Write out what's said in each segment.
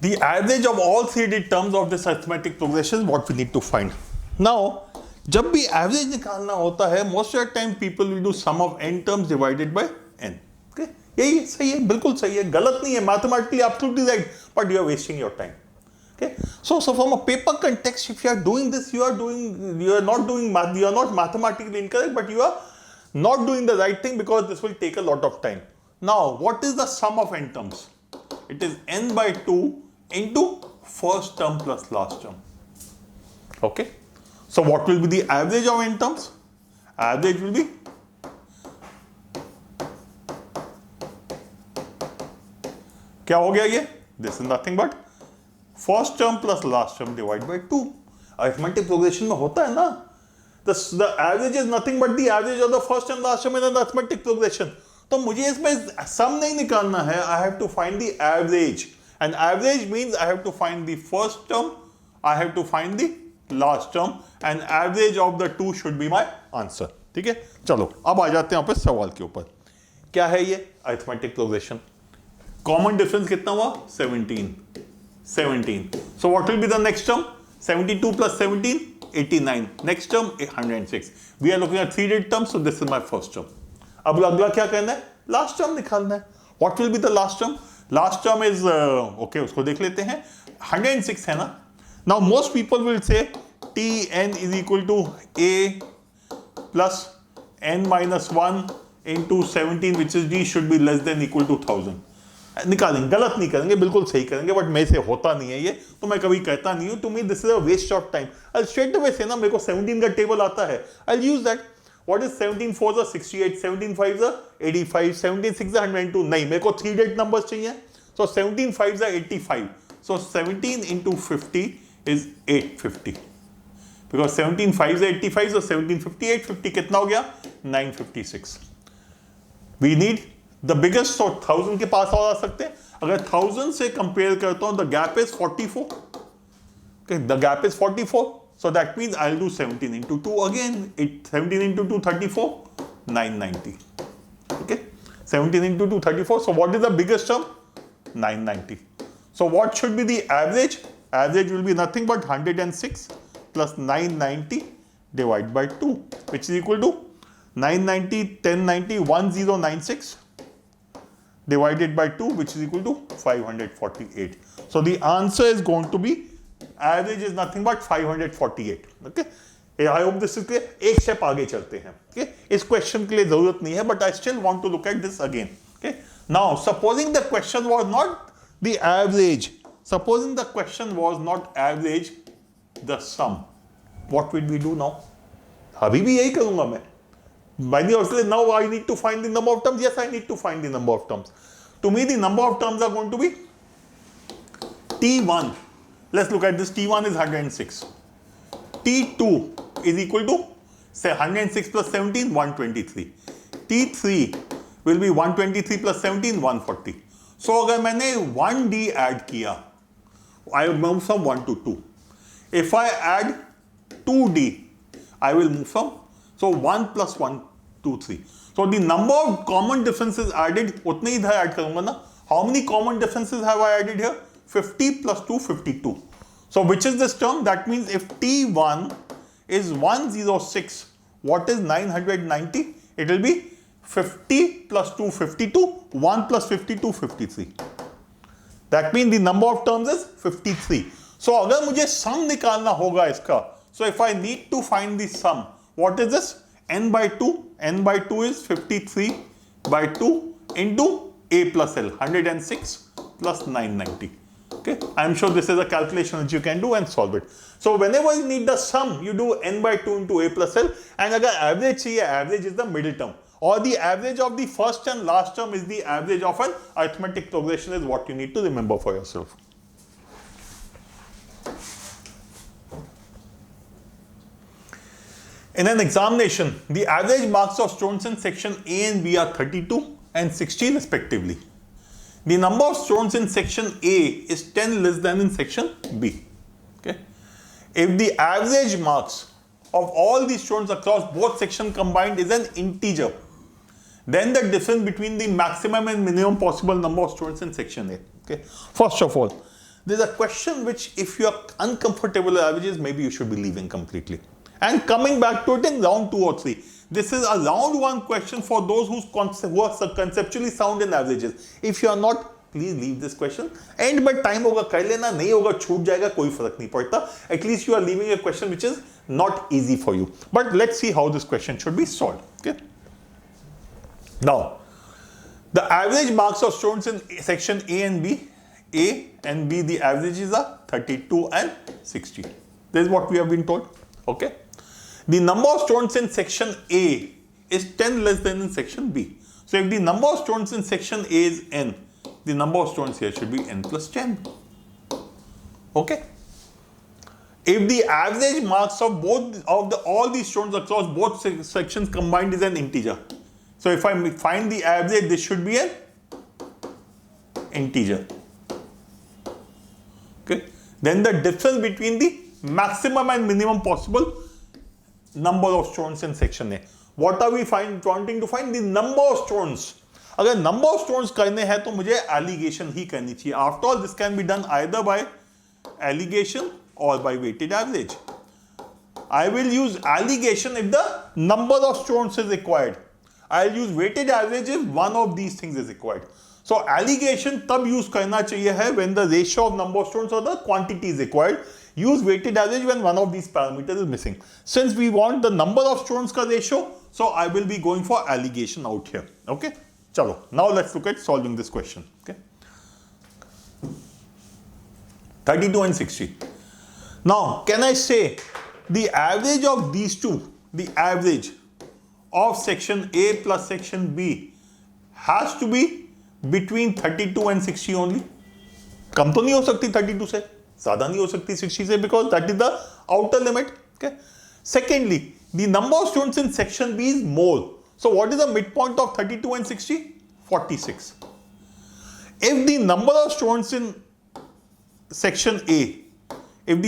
The average of all three digit terms of this arithmetic progression is what we need to find. Now, जब भी average निकालना होता है, most of the time people will do sum of n terms divided by n. Okay? यही सही है, बिल्कुल सही है, गलत नहीं है, mathematically absolutely right, but you are wasting your time. Okay? So from a paper context, if you are doing this, you are not mathematically incorrect, but you are not doing the right thing because this will take a lot of time. Now, what is the sum of n terms? It is n by 2 into first term plus last term. Okay? So what will be the average of n terms? Average will be क्या हो गया ये? This is nothing but first term plus last term divided by 2. Arithmetic progression में होता है ना? The average is nothing but the average of the first and last term in an arithmetic progression. तो मुझे इसमें sum नहीं निकालना है. I have to find the average. And average means I have to find the first term, I have to find the last term, and average of the two should be my answer. ठीक है? चलो अब आ जाते हैं यहाँ पे सवाल के ऊपर. क्या है ये arithmetic progression? Common difference कितना हुआ? 17. So what will be the next term? 72 plus 17, 89. Next term 106. We are looking at three digit terms, so this is my first term. अब अगला क्या करना है? Last term निकालना है. What will be the last term? Last term is okay, उसको देख लेते हैं. 106 है ना? Now most people will say Tn is equal to a plus n minus 1 into 17, which is d, should be less than equal to 1000. निकालेंगे, गलत नहीं करेंगे, बिल्कुल सही करेंगे, बट मेरे से होता नहीं है ये, तो मैं कभी कहता नहीं हूं. To me this is a waste of time. I straight away से ना मेरे को 17 का टेबल आता है, I use that. What is 17 4 is 68, 17 5 is 85, 17 6 is 102. नहीं, मेरे को 3 digit numbers चाहिए. So 17 5 is 85. So 17 into 50 is 850. Because 17 5 is 85, so 1750 850 कितना हो गया? 956. We need the biggest, so 1000 के पास और आ सकते हैं. अगर 1000 से कंपेयर करता हूं, the gap is 44. Okay, the gap is 44. So that means I'll do 17 into 2 again. 17 into 2 34, 990. Okay, 17 into 2 34. So what is the biggest term? 990. So what should be the average? Average will be nothing but 106 plus 990 divided by 2, which is equal to 990, 1090, 1096 divided by 2, which is equal to 548. So the answer is going to be, average is nothing but 548. Okay, I hope this is clear. एक step आगे चलते हैं. Okay, इस question के लिए जरूरत नहीं है, but I still want to look at this again. Okay, now supposing the question was not the average, supposing the question was not average, the sum, what will we do now? अभी भी यही करूंगा मैं. By the way, now I need to find the number of terms. Yes, I need to find the number of terms. To me, the number of terms are going to be T1. Let's look at this. T1 is 106. T2 is equal to, say, 106 plus 17, 123. T3 will be 123 plus 17, 140. So, अगर मैंने 1D add किया, I will move from 1 to 2. If I add 2D, I will move from, so 1 plus 1, 2, 3. So the number of common differences added, उतने ही इधर add करूंगा ना. How many common differences have I added here? 50 plus 2, 52. So which is this term? That means if T1 is 106, what is 990? It will be 50 plus 2, 52, 1 plus 52, 53. That means the number of terms is 53. So अगर मुझे sum निकालना होगा इसका, so if I need to find the sum, what is this? N by 2. N by 2 is 53 by 2 into A plus L. 106 plus 990. Okay. I'm sure this is a calculation that you can do and solve it. So whenever you need the sum, you do N by 2 into A plus L. And अगर average चाहिए, average is the middle term. Or the average of the first and last term is the average of an arithmetic progression, is what you need to remember for yourself. In an examination, the average marks of students in section A and B are 32 and 60 respectively. The number of students in section A is 10 less than in section B. Okay. If the average marks of all the students across both sections combined is an integer, then the difference between the maximum and minimum possible number of students in section A. Okay. First of all, There's a question which, if you are uncomfortable with averages, maybe you should be leaving completely. And coming back to it in round 2 or 3. This is a round 1 question for those who are conceptually sound in averages. If you are not, please leave this question. End में time होगा कर लेना, नहीं होगा छूट जाएगा, कोई फर्क नहीं पड़ता. At least you are leaving a question which is not easy for you. But let's see how this question should be solved. Okay. Now, the average marks of students in section A and B, the averages are 32 and 60. This is what we have been told. Okay. The number of students in section A is 10 less than in section B. So if the number of students in section A is n, the number of students here should be n plus 10. Okay. If the average marks of all these students across both sections combined is an integer. So if I find the average, this should be an integer. Okay. Then the difference between the maximum and minimum possible number of students in section A. What are we wanting to find? The number of students. अगर number of students करने हैं तो मुझे alligation ही करनी चाहिए. After all, this can be done either by alligation or by weighted average. I will use alligation if the number of students is required. I'll use weighted average if one of these things is required. So alligation तब use करना चाहिए है when the ratio of number of students or the quantity is required. Use weighted average when one of these parameters is missing. Since we want the number of students ka ratio, so I will be going for alligation out here. Okay. Chalo. Now let's look at solving this question. Okay. 32 and 60. Now, can I say the average of these two, the average of section A plus section B has to be between 32 and 60 only? कम तो नहीं हो सकती 32 से, ज़्यादा नहीं हो सकती 60 से, because that is the outer limit. Okay. Secondly, the number of students in section B is more. So what is the midpoint of 32 and 60? 46. If the number of students in section A, let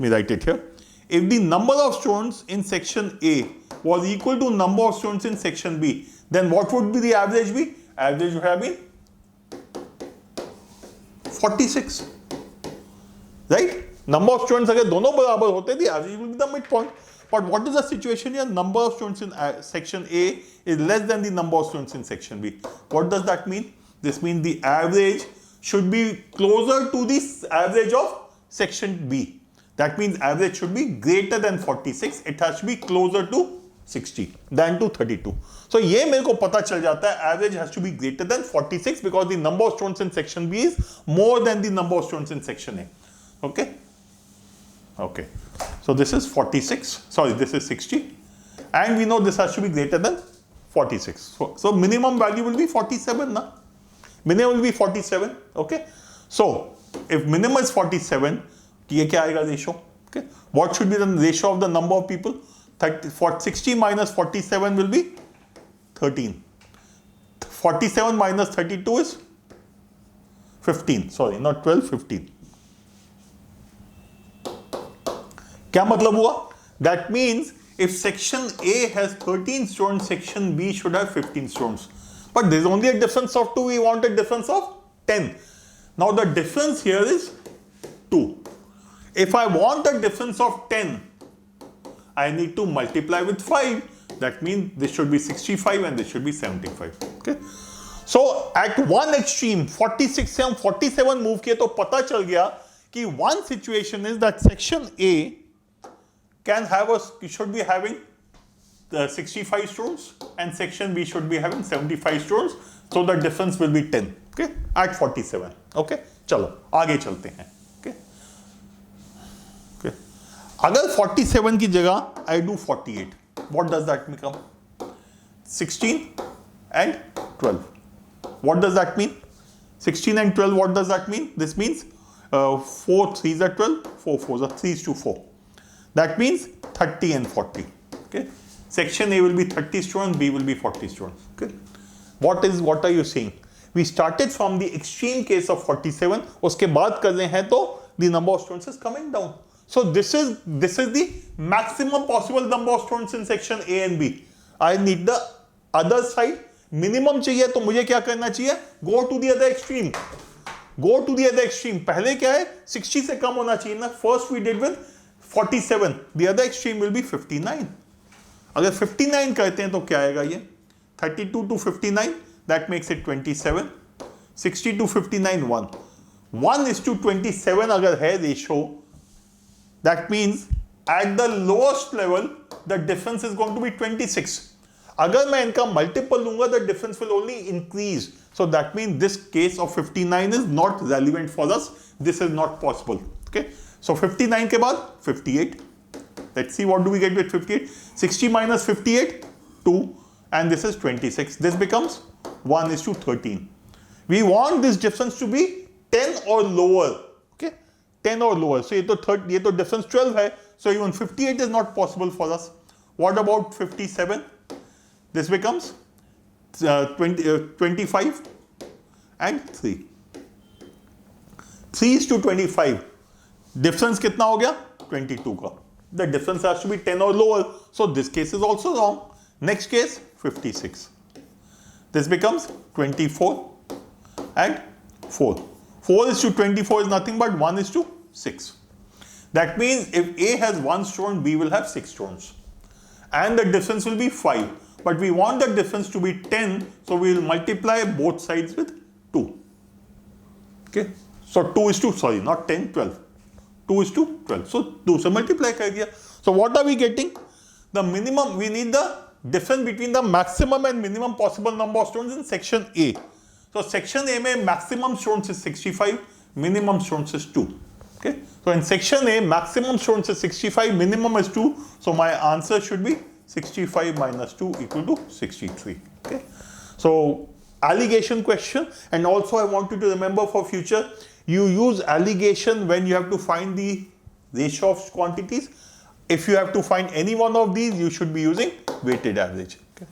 me write it here. If the number of students in section A was equal to number of students in section B, then what would be the average be? Average would have been 46. Right? Number of students अगर दोनों बराबर होते, the average will be the midpoint. But what is the situation here? Number of students in section A is less than the number of students in section B. What does that mean? This means the average should be closer to the average of section B. That means average should be greater than 46. It has to be closer to 60 than to 32. So ये मेरे को पता चल जाता है, average has to be greater than 46 because the number of students in section B is more than the number of students in section A. Okay. Okay. So this is 46. Sorry, this is 60. And we know this has to be greater than 46. So minimum value will be 47. Na? Minimum will be 47. Okay. So if minimum is 47, ये क्या आएगा ratio? Okay. What should be the ratio of the number of people? 60 minus 47 will be 13. 47 minus 32 is 15. Sorry, not 12, 15. क्या मतलब हुआ? That means if section A has 13 students, section B should have 15 students. But there's only a difference of 2. We want a difference of 10. Now the difference here is 2. If I want a difference of 10, I need to multiply with 5. That means this should be 65 and this should be 75. Okay. So at one extreme 46 से हम 47 move किए तो पता चल गया कि one situation is that section A should be having 65 students and section B should be having 75 students. So the difference will be 10. Okay, at 47. Okay, चलो आगे चलते हैं. Okay, okay. अगर 47 की जगह I do 48, what does that become? 16 and 12. What does that mean? 16 and 12. What does that mean? This means 4 3s are 12, 4 4s are 3 to 4. That means 30 and 40. Okay. Section A will be 30 students, B will be 40 students. Okay. What are you saying? We started from the extreme case of 47. उसके बाद कर रहे हैं तो the number of students is coming down. So this is the maximum possible number of students in section A and B. I need the other side. Minimum चाहिए तो मुझे क्या करना चाहिए? Go to the other extreme. go to the other extreme. पहले क्या है 60 से कम होना चाहिए ना. First we did with 47. The other extreme will be 59. अगर 59 करते हैं तो क्या आएगा ये 32 to 59, that makes it 27. 60 to 59 1. 1:27 अगर है ratio, that means at the lowest level the difference is going to be 26. अगर मैं इनका multiple लूंगा, the difference will only increase. So that means this case of 59 is not relevant for us. This is not possible. Okay. So 59 के बाद 58. Let's see what do we get with 58. 60 minus 58, 2, and this is 26. This becomes 1:13. We want this difference to be 10 or lower. Okay, 10 or lower. So ये तो difference 12 है. So even 58 is not possible for us. What about 57? This becomes 25 and 3. 3:25. Difference कितना हो गया 22 का. The difference has to be 10 or lower. So this case is also wrong. Next case 56. This becomes 24 and 4. 4:24 is nothing but 1:6. That means if A has 1 stone, B will have 6 stones. And the difference will be 5. But we want the difference to be 10, so we will multiply both sides with 2. Okay? So 2:12, not 10, 12. 2:12. So 2 से multiply कर दिया. So what are we getting? The minimum, we need the difference between the maximum and minimum possible number of stones in section A. So section A में maximum stones is 65, minimum stones is 2. Okay. So in section A, maximum stones is 65, minimum is 2. So my answer should be 65 minus 2 equal to 63. Okay. So alligation question, and also I want you to remember for future, you use alligation when you have to find the ratio of quantities. If you have to find any one of these, you should be using weighted average. Okay.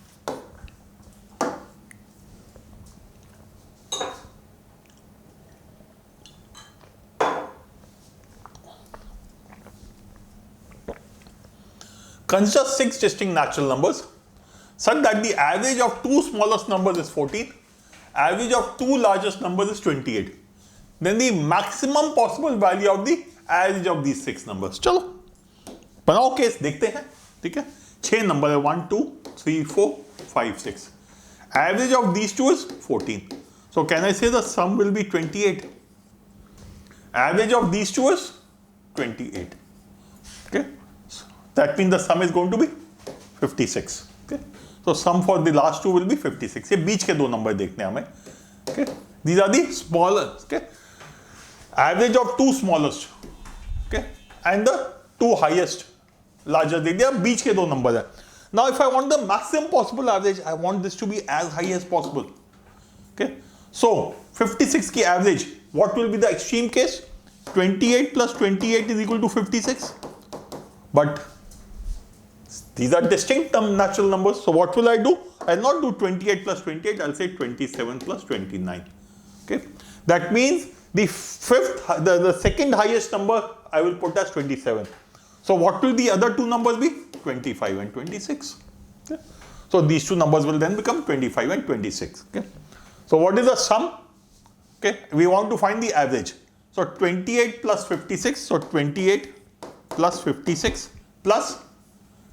Consider 6 distinct natural numbers such that the average of 2 smallest numbers is 14, average of 2 largest numbers is 28. Then the maximum possible value of the average of these 6 numbers. चलो बनाओ case, देखते हैं. ठीक है, 6 number है 1 2 3 4 5 6. Average of these 2 is 14. So can I say the sum will be 28? Average of these 2 is 28. Okay, that means the sum is going to be 56. Okay, so sum for the last 2 will be 56. ये बीच के दो number देखने हमें. Okay, these are the smallest. Okay, average of 2 smallest. Okay, and the 2 highest larger दे दिया, बीच के दो number है. Now if I want the maximum possible average, I want this to be as high as possible. Okay, so 56 की average, what will be the extreme case? 28 plus 28 is equal to 56. But these are distinct natural numbers. So what will I do? I'll not do 28 plus 28. I'll say 27 plus 29. Okay, that means the second highest number I will put as 27. So what will the other 2 numbers be? 25 and 26. Okay. So these 2 numbers will then become 25 and 26. Okay. So what is the sum? Okay, we want to find the average. So 28 plus 56. So 28 plus 56 plus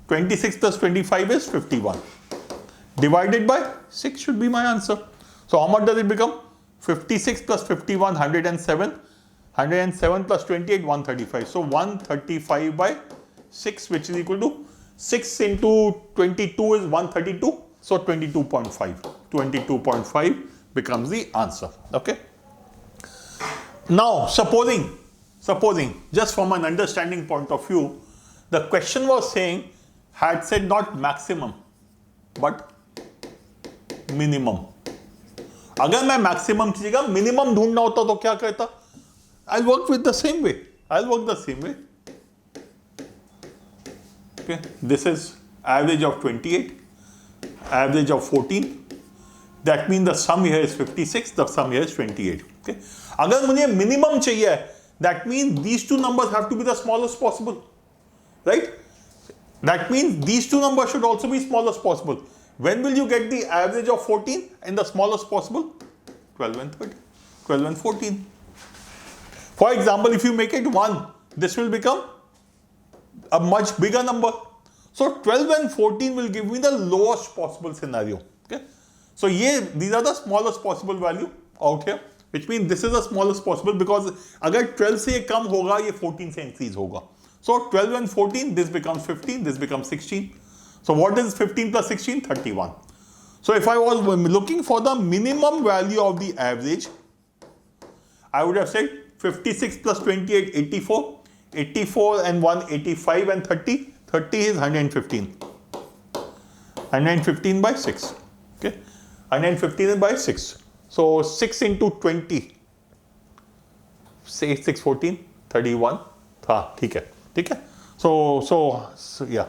26 plus 25 is 51. Divided by 6 should be my answer. So how much does it become? 56 plus 51, 107. 107 plus 28, 135. So 135 by 6, which is equal to 6 into 22 is 132. So 22.5. 22.5 becomes the answer. Okay. Now supposing, just from an understanding point of view, the question was saying, had said not maximum, but minimum. अगर मैं maximum की जगह minimum ढूंढना होता तो क्या करता? I'll work with the same way. Okay, this is average of 28, average of 14. That means the sum here is 56, the sum here is 28. Okay, अगर मुझे minimum चाहिए, that means these 2 numbers have to be the smallest possible, right? That means these 2 numbers should also be smallest possible. When will you get the average of 14 and the smallest possible? 12 and 13. 12 and 14. For example, if you make it 1, this will become a much bigger number. So 12 and 14 will give me the lowest possible scenario. Okay. So these are the smallest possible value out here, which means this is the smallest possible because अगर 12 से कम होगा ये 14 से increase होगा. So 12 and 14, this becomes 15, this becomes 16. So what is 15 plus 16? 31. So if I was looking for the minimum value of the average, I would have said 56 plus 28, 84. 84 and 1, 85 and 30. 30 is 115. 115 by 6. Okay. 115 by 6. So 6 into 20. Say 6, 14, 31. हाँ, ठीक है. So yeah.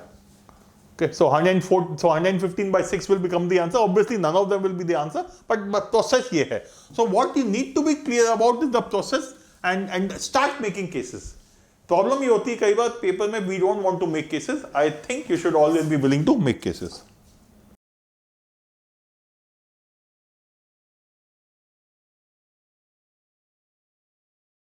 Okay, so 115 by 6 will become the answer. Obviously, none of them will be the answer, but process ये है. So what you need to be clear about is the process and start making cases. Problem ये होती है कई बार paper में we don't want to make cases. I think you should always be willing to make cases.